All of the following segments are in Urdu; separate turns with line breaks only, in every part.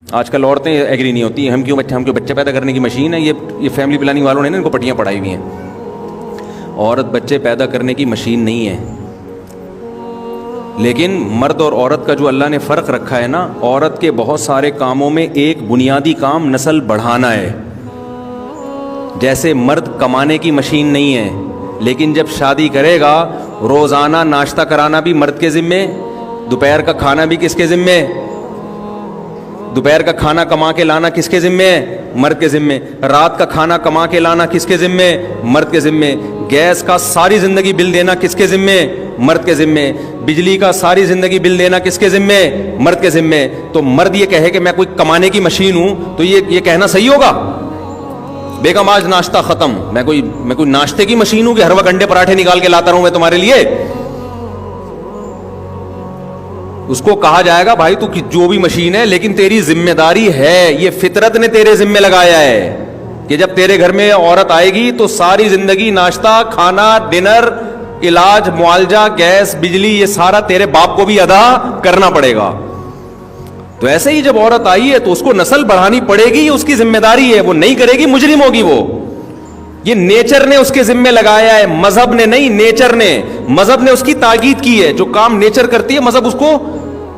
آج کل عورتیں ایگری نہیں ہوتی ہم کیوں بچے پیدا کرنے کی مشین ہے. یہ فیملی پلاننگ والوں نے نا ان کو پٹیاں پڑھائی ہوئی ہیں. عورت بچے پیدا کرنے کی مشین نہیں ہے. لیکن مرد اور عورت کا جو اللہ نے فرق رکھا ہے نا, عورت کے بہت سارے کاموں میں ایک بنیادی کام نسل بڑھانا ہے. جیسے مرد کمانے کی مشین نہیں ہے, لیکن جب شادی کرے گا روزانہ ناشتہ کرانا بھی مرد کے ذمے, دوپہر کا کھانا بھی کس کے ذمے, دوپہر کا کھانا کما کے لانا کس کے ذمے ہے, مرد کے ذمے. رات کا کھانا کما کے لانا کس کے ذمے, مرد کے ذمے. گیس کا ساری زندگی بل دینا کس کے ذمے, مرد کے ذمے. بجلی کا ساری زندگی بل دینا کس کے ذمے, مرد کے ذمے. تو مرد یہ کہے کہ میں کوئی کمانے کی مشین ہوں تو یہ کہنا صحیح ہوگا؟ بیگم آج ناشتہ ختم, میں کوئی ناشتے کی مشین ہوں کہ ہر وقت انڈے پراٹھے نکال کے لاتا رہوں میں تمہارے لیے؟ اس کو کہا جائے گا بھائی تو جو بھی مشین ہے لیکن تیری ذمہ داری ہے, یہ فطرت نے تیرے ذمہ لگایا ہے کہ جب تیرے گھر میں عورت آئے گی تو ساری زندگی ناشتہ, کھانا, ڈنر, علاج, معالجہ, گیس, بجلی, یہ سارا تیرے باپ کو بھی ادا کرنا پڑے گا. تو ایسے ہی جب عورت آئی ہے تو اس کو نسل بڑھانی پڑے گی, یہ اس کی ذمہ داری ہے. وہ نہیں کرے گی مجرم ہوگی وہ. یہ نیچر نے اس کے ذمہ لگایا ہے, مذہب نے نہیں, نیچر نے. مذہب نے اس کی تاکید کی ہے. جو کام نیچر کرتی ہے مذہب اس کو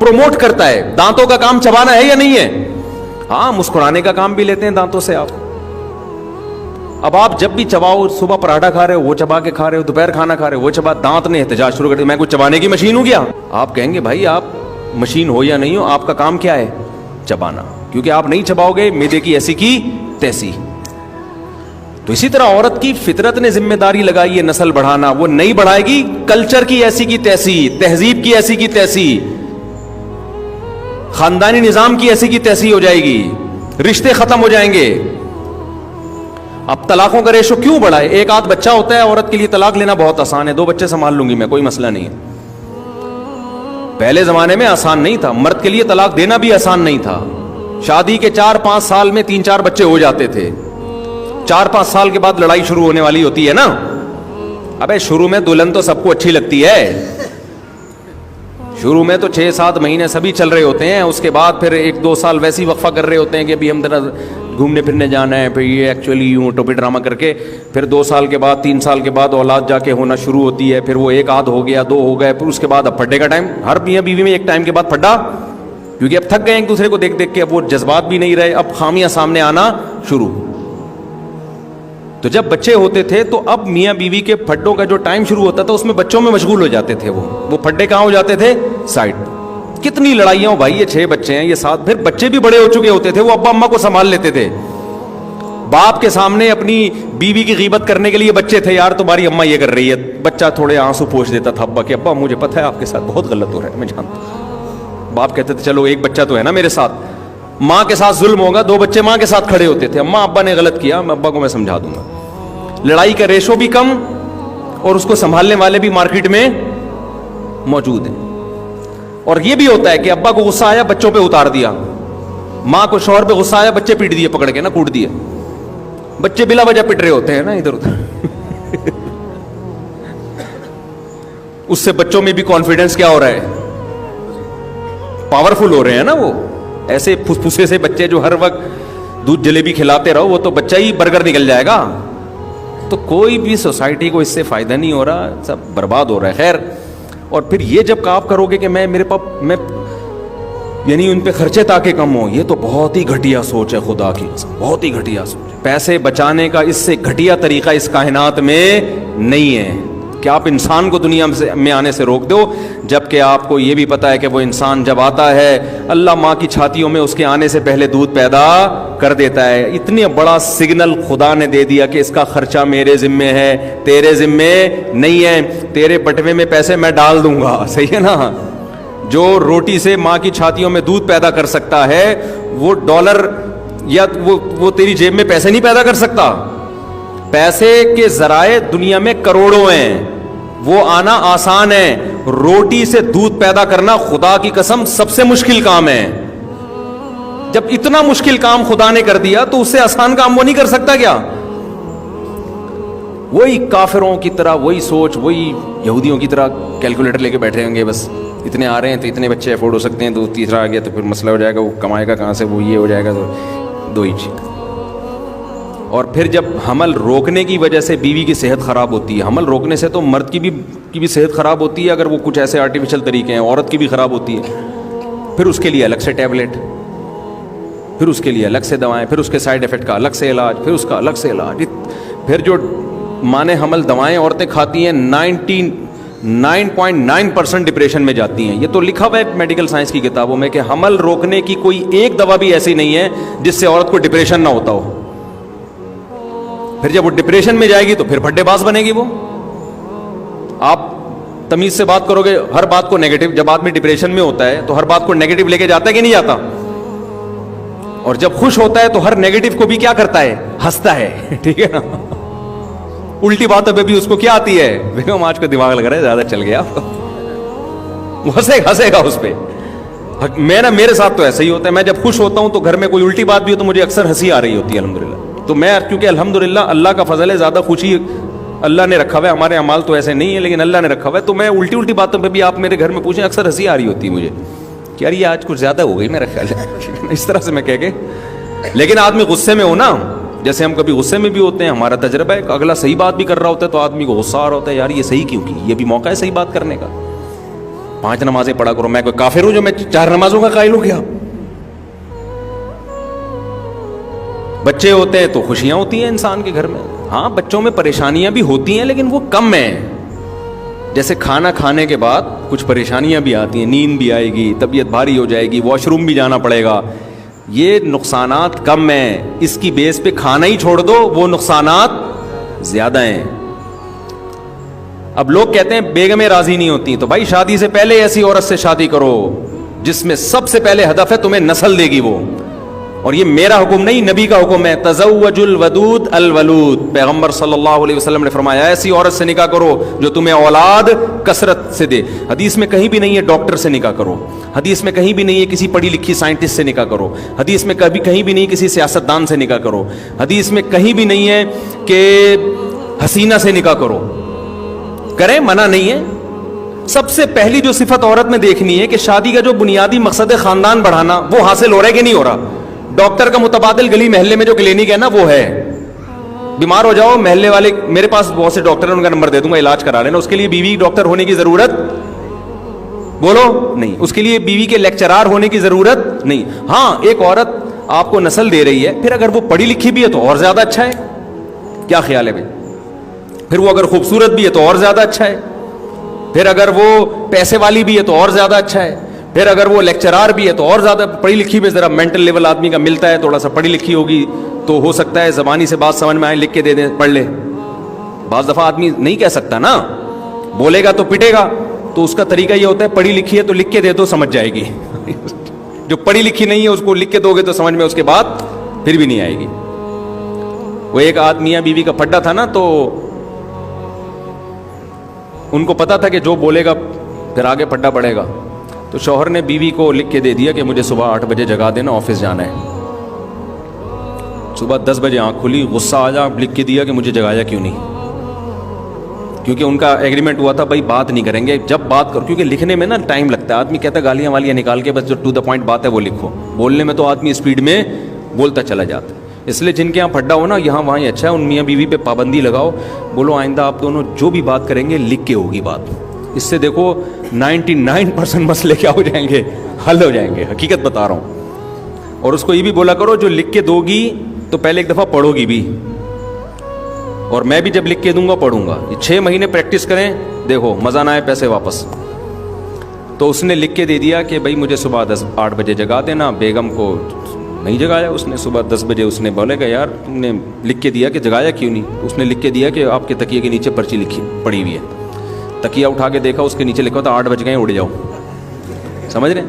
پروموٹ کرتا ہے. دانتوں کا کام چبانا ہے یا نہیں ہے؟ ہاں, مسکرانے کا کام بھی لیتے ہیں دانتوں سے آپ. اب آپ جب بھی چباؤ, صبح پراٹھا کھا رہے ہو وہ چبا کے کھا رہے ہو, دوپہر کھانا کھا رہے ہو وہ چبا, دانت نے احتجاج شروع کر دیا میں کوئی چبانے کی مشین ہوں کیا؟ آپ کہیں گے بھائی آپ مشین ہو یا نہیں ہو, آپ کا کام کیا ہے؟ چبانا. کیونکہ آپ نہیں چباؤ گے معدے کی ایسی کی تیسی. تو اسی طرح عورت کی فطرت نے ذمہ داری لگائی ہے نسل بڑھانا. وہ نہیں بڑھائے گی, کلچر کی ایسی کی تیسی, تہذیب کی ایسی کی تیسی, خاندانی نظام کی ایسی کی تیسی ہو جائے گی, رشتے ختم ہو جائیں گے. اب طلاقوں کا ریشو کیوں بڑھا ہے؟ ایک آدھ بچہ ہوتا ہے, عورت کے لیے طلاق لینا بہت آسان ہے, 2 بچے سنبھال لوں گی میں, کوئی مسئلہ نہیں ہے. پہلے زمانے میں آسان نہیں تھا, مرد کے لیے طلاق دینا بھی آسان نہیں تھا. شادی کے 4-5 سال میں 3-4 بچے ہو جاتے تھے. 4-5 سال کے بعد لڑائی شروع ہونے والی ہوتی ہے نا. ابے شروع میں دلہن تو سب کو اچھی لگتی ہے, شروع میں تو 6-7 مہینے سبھی چل رہے ہوتے ہیں, اس کے بعد پھر 1-2 سال ویسی وقفہ کر رہے ہوتے ہیں کہ ابھی ہم ذرا گھومنے پھرنے جانا ہے, پھر یہ ایکچولی یوں ٹوپی ڈرامہ کر کے پھر 2 سال کے بعد 3 سال کے بعد اولاد جا کے ہونا شروع ہوتی ہے. پھر وہ 1 آدھ ہو گیا, 2 ہو گئے, پھر اس کے بعد اب پھڈے کا ٹائم. ہر میاں بیوی میں ایک ٹائم کے بعد پھڈا, کیونکہ اب تھک گئے ایک دوسرے کو دیکھ دیکھ کے, اب وہ جذبات بھی نہیں رہے, اب خامیاں سامنے آنا شروع. تو جب بچے ہوتے تھے تو اب میاں بیوی کے پھڈوں کا جو ٹائم شروع ہوتا تھا اس میں بچوں میں مشغول ہو جاتے تھے. وہ پھڈے کہاں ہو جاتے تھے؟ سائڈ. کتنی لڑائیاں ہو بھائی, یہ 6 بچے ہیں, یہ 7, پھر بچے بھی بڑے ہو چکے ہوتے تھے, وہ ابا اماں کو سنبھال لیتے تھے. باپ کے سامنے اپنی بیوی کی غیبت کرنے کے لیے بچے تھے, یار تمہاری اماں یہ کر رہی ہے, بچہ تھوڑے آنسو پوچھ دیتا تھا ابا کہ ابا مجھے پتہ ہے آپ کے ساتھ بہت غلط ہو رہا ہے, میں جانتا ہوں. باپ کہتے تھے چلو ایک بچہ تو ہے نا میرے ساتھ, ماں کے ساتھ ظلم ہوگا, 2 بچے ماں کے ساتھ کھڑے ہوتے تھے, اماں ابا نے غلط کیا, میں ابا کو میں سمجھا دوں گا. لڑائی کا ریشو بھی کم اور اس کو سنبھالنے والے بھی مارکیٹ میں موجود ہیں. اور یہ بھی ہوتا ہے کہ ابا کو غصہ آیا بچوں پہ اتار دیا, ماں کو شوہر پہ غصہ آیا بچے پیٹ دیے, پکڑ کے نا کوٹ دیے. بچے بلا وجہ پٹ رہے ہوتے ہیں نا ادھر ادھر. اس سے بچوں میں بھی کانفیڈنس کیا ہو رہا ہے؟ پاورفل ہو رہے ہیں نا. وہ ایسے پھسپھسے سے بچے جو ہر وقت دودھ جلیبی کھلاتے رہو, وہ تو بچہ ہی برگر نکل جائے گا. تو کوئی بھی سوسائٹی کو اس سے فائدہ نہیں ہو رہا, سب برباد ہو رہا ہے. خیر, اور پھر یہ جب آپ کرو گے کہ میں یعنی ان پہ خرچے تاکہ کم ہو, یہ تو بہت ہی گھٹیا سوچ ہے, خدا کی قسم بہت ہی گھٹیا سوچ ہے. پیسے بچانے کا اس سے گھٹیا طریقہ اس کائنات میں نہیں ہے کہ آپ انسان کو دنیا میں آنے سے روک دو, جبکہ آپ کو یہ بھی پتا ہے کہ وہ انسان جب آتا ہے اللہ ماں کی چھاتیوں میں اس کے آنے سے پہلے دودھ پیدا کر دیتا ہے. اتنا بڑا سگنل خدا نے دے دیا کہ اس کا خرچہ میرے ذمے ہے, تیرے ذمے نہیں ہے. تیرے بٹوے میں پیسے میں ڈال دوں گا, صحیح ہے نا. جو روٹی سے ماں کی چھاتیوں میں دودھ پیدا کر سکتا ہے وہ ڈالر یا وہ تیری جیب میں پیسے نہیں پیدا کر سکتا. پیسے کے ذرائع دنیا میں کروڑوں ہیں, وہ آنا آسان ہے. روٹی سے دودھ پیدا کرنا خدا کی قسم سب سے مشکل کام ہے. جب اتنا مشکل کام خدا نے کر دیا تو اس سے آسان کام وہ نہیں کر سکتا کیا؟ وہی کافروں کی طرح وہی سوچ, وہی یہودیوں کی طرح کیلکولیٹر لے کے بیٹھے ہوں گے, بس اتنے آ رہے ہیں تو اتنے بچے افورڈ ہو سکتے ہیں, تو تیسرا آ گیا تو پھر مسئلہ ہو جائے گا, وہ کمائے گا کہاں سے, وہ یہ ہو جائے گا, تو دو ہی چیز. اور پھر جب حمل روکنے کی وجہ سے بیوی کی صحت خراب ہوتی ہے, حمل روکنے سے تو مرد کی بھی صحت خراب ہوتی ہے اگر وہ کچھ ایسے آرٹیفیشل طریقے ہیں, عورت کی بھی خراب ہوتی ہے. پھر اس کے لیے الگ سے ٹیبلٹ, پھر اس کے لیے الگ سے دوائیں, پھر اس کے سائڈ افیکٹ کا الگ سے علاج, پھر اس کا الگ سے علاج. پھر جو مانے حمل دوائیں عورتیں کھاتی ہیں 99.9% ڈپریشن میں جاتی ہیں. یہ تو لکھا ہوا ہے میڈیکل سائنس کی کتابوں میں کہ حمل روکنے کی کوئی ایک دوا بھی ایسی نہیں ہے جس سے عورت کو ڈپریشن نہ ہوتا ہو. پھر جب وہ ڈپریشن میں جائے گی تو پھر پھڈے باز بنے گی. وہ آپ تمیز سے بات کرو گے, ہر بات کو نیگیٹو, جب آدمی ڈپریشن میں ہوتا ہے تو ہر بات کو نیگیٹو لے کے جاتا ہے کہ نہیں جاتا, اور جب خوش ہوتا ہے تو ہر نیگیٹو کو بھی کیا کرتا ہے, ہنستا ہے. ٹھیک ہے نا. الٹی باتوں پہ بھی اس کو کیا آتی ہے, بیگم آج کو دماغ لگ رہا ہے زیادہ چل گیا, وہ ہنسے گا اس پہ. میرے ساتھ تو ایسا ہی ہوتا ہے, میں جب خوش ہوتا ہوں تو گھر میں کوئی الٹی بات بھی ہو تو مجھے اکثر ہنسی آ رہی ہوتی ہے الحمدللہ. تو میں کیونکہ الحمدللہ اللہ کا فضل ہے, زیادہ خوشی اللہ نے رکھا ہوا ہے, ہمارے اعمال تو ایسے نہیں ہے لیکن اللہ نے رکھا ہوا ہے, تو میں الٹی باتوں پہ بھی آپ میرے گھر میں پوچھیں اکثر ہنسی آ رہی ہوتی ہے مجھے کہ یار یہ آج کچھ زیادہ ہو گئی میرا خیال ہے, اس طرح سے میں کہہ کے. لیکن آدمی غصے میں ہو نا, جیسے ہم کبھی غصے میں بھی ہوتے ہیں, ہمارا تجربہ ہے, اگلا صحیح بات بھی کر رہا ہوتا ہے تو آدمی کو غصہ آ رہا ہوتا ہے, یار یہ صحیح کیوں کی, یہ بھی موقع ہے صحیح بات کرنے کا. 5 نمازیں پڑھا کرو, میں کوئی کافر ہوں جو میں 4 نمازوں کا قائل ہو گیا. بچے ہوتے ہیں تو خوشیاں ہوتی ہیں انسان کے گھر میں. ہاں بچوں میں پریشانیاں بھی ہوتی ہیں لیکن وہ کم ہیں. جیسے کھانا کھانے کے بعد کچھ پریشانیاں بھی آتی ہیں, نیند بھی آئے گی, طبیعت بھاری ہو جائے گی, واش روم بھی جانا پڑے گا, یہ نقصانات کم ہیں. اس کی بیس پہ کھانا ہی چھوڑ دو, وہ نقصانات زیادہ ہیں. اب لوگ کہتے ہیں بیگمیں راضی نہیں ہوتی, تو بھائی شادی سے پہلے ایسی عورت سے شادی کرو جس میں سب سے پہلے ہدف ہے تمہیں نسل دے گی وہ. اور یہ میرا حکم نہیں, نبی کا حکم ہے, تزوج الودود الولود. پیغمبر صلی اللہ علیہ وسلم نے فرمایا ایسی عورت سے نکاح کرو جو تمہیں اولاد کثرت سے دے. حدیث میں کہیں بھی نہیں ہے ڈاکٹر سے نکاح کرو, حدیث میں کہیں بھی نہیں ہے کسی پڑھی لکھی سائنٹسٹ سے نکاح کرو, حدیث میں کہیں بھی نہیں کسی سیاستدان سے نکاح کرو, حدیث میں کہیں بھی نہیں ہے کہ حسینہ سے نکاح کرو. کریں, منع نہیں ہے. سب سے پہلی جو صفت عورت میں دیکھنی ہے کہ شادی کا جو بنیادی مقصد ہے خاندان بڑھانا, وہ حاصل ہو رہا ہے کہ نہیں ہو رہا. ڈاکٹر کا متبادل گلی محلے میں جو کلینک ہے نا وہ ہے. بیمار ہو جاؤ محلے والے, میرے پاس بہت سے ڈاکٹر ہیں, ان کا نمبر دے دوں گا, علاج کرا لینا. اس کے لیے بیوی ڈاکٹر ہونے کی ضرورت بولو نہیں, اس کے لیے بیوی کے لیکچرار ہونے کی ضرورت نہیں. ہاں ایک عورت آپ کو نسل دے رہی ہے, پھر اگر وہ پڑھی لکھی بھی ہے تو اور زیادہ اچھا ہے. کیا خیال ہے بھائی؟ پھر وہ اگر خوبصورت بھی ہے تو اور زیادہ اچھا ہے, پھر اگر وہ پیسے والی بھی ہے تو اور زیادہ اچھا ہے, پھر اگر وہ لیکچرار بھی ہے تو اور زیادہ. پڑھی لکھی میں ذرا مینٹل لیول آدمی کا ملتا ہے, تھوڑا سا پڑھی لکھی ہوگی تو ہو سکتا ہے زبانی سے بات سمجھ میں آئے, لکھ کے دے دیں پڑھ لے. بعض دفعہ آدمی نہیں کہہ سکتا نا, بولے گا تو پٹے گا, تو اس کا طریقہ یہ ہوتا ہے پڑھی لکھی ہے تو لکھ کے دے دو, سمجھ جائے گی. جو پڑھی لکھی نہیں ہے اس کو لکھ کے دو گے تو سمجھ میں اس کے بعد پھر بھی نہیں آئے گی. وہ ایک آدمی میاں بیوی کا پھڈا تھا نا, تو ان کو پتا تھا کہ جو بولے گا پھر آگے پھڈا پڑے گا. تو شوہر نے بیوی کو لکھ کے دے دیا کہ مجھے صبح 8 بجے جگا دینا, آفس جانا ہے. صبح 10 بجے آنکھ کھلی, غصہ آ جا, لکھ کے دیا کہ مجھے جگایا کیوں نہیں. کیونکہ ان کا ایگریمنٹ ہوا تھا بھائی بات نہیں کریں گے, جب بات کرو, کیونکہ لکھنے میں نا ٹائم لگتا ہے. آدمی کہتا ہے گالیاں والیاں نکال کے بس جو ٹو دا پوائنٹ بات ہے وہ لکھو. بولنے میں تو آدمی اسپیڈ میں بولتا چلا جاتا ہے. اس لیے جن کے یہاں پھڈا ہو نا, یہاں وہاں ہی اچھا ہے. ان میاں بیوی پہ پابندی لگاؤ, بولو آئندہ آپ دونوں جو بھی بات کریں گے لکھ کے ہوگی بات. اس سے دیکھو 99% مسئلے کیا ہو جائیں گے, حل ہو جائیں گے. حقیقت بتا رہا ہوں. اور اس کو یہ بھی بولا کرو جو لکھ کے دو گی تو پہلے ایک دفعہ پڑھو گی بھی, اور میں بھی جب لکھ کے دوں گا پڑھوں گا. یہ 6 مہینے پریکٹس کریں, دیکھو مزہ نہ آئے پیسے واپس. تو اس نے لکھ کے دے دیا کہ بھائی مجھے صبح 8 بجے جگا دینا. بیگم کو نہیں جگایا اس نے. صبح 10 بجے اس نے بولے گا یار تم نے لکھ کے دیا کہ جگایا کیوں نہیں. اس نے لکھ کے دیا کہ آپ کے تکیے کے نیچے پرچی لکھی پڑی ہوئی ہے. تکیہ اٹھا کے دیکھا, اس کے نیچے لکھا تھا 8 بج گئے اڑ جاؤ. سمجھ رہے ہیں؟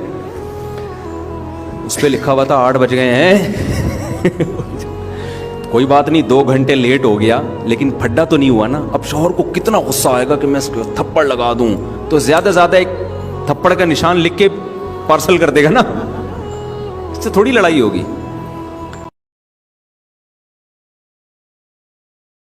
اس پہ لکھا ہوا تھا 8 بج گئے ہیں. کوئی بات نہیں, 2 گھنٹے لیٹ ہو گیا لیکن پھڈا تو نہیں ہوا نا. اب شوہر کو کتنا غصہ آئے گا کہ میں اس کو تھپڑ لگا دوں, تو زیادہ زیادہ ایک تھپڑ کا نشان لکھ کے پارسل کر دے گا نا, اس سے تھوڑی لڑائی ہوگی.